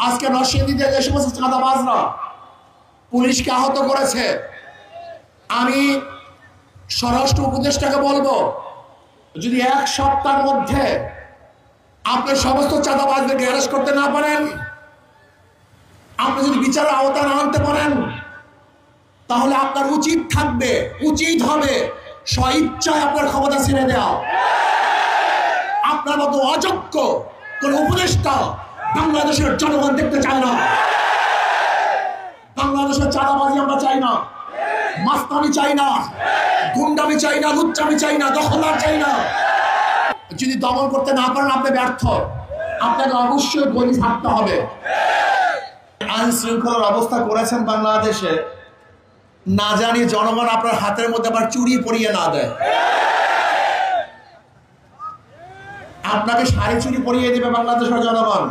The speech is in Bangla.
আজকে নরসিংদীতে যে সমস্ত চাঁদাবাজরা পুলিশকে আহত করেছে, আমি স্বরাষ্ট্র উপদেষ্টাকে বলবো, যদি এক সপ্তাহের মধ্যে আপনি সমস্ত চাঁদাবাজদেরকে অ্যারেস্ট করতে না পারেন, আপনি যদি বিচারের আওতায় না আনতে পারেন, তাহলে আপনার উচিত হবে স্বইচ্ছায় আপনার ক্ষমতা ছেড়ে দেওয়া। আপনার মতো অযোগ্য কোন উপদেষ্টা বাংলাদেশের জনগণ দেখতে চায় না। বাংলাদেশের চাঁদাবাজি আমরা চাই না, মাস্তানি চাই না, গুন্ডামি চাই না, লুচ্চামি চাই না, দখলদার চাই না। যদি দমন করতে না পারেন আপনি ব্যর্থ, আপনাকে অবশ্যই বলি থাকতে হবে। আইন শৃঙ্খলার অবস্থা করেছেন বাংলাদেশে, না জানি জনগণ আপনার হাতের মধ্যে আবার চুরি পরিয়ে না দেয়। আপনাকে শাড়ি চুরি পরিয়ে দেবে বাংলাদেশের জনগণ।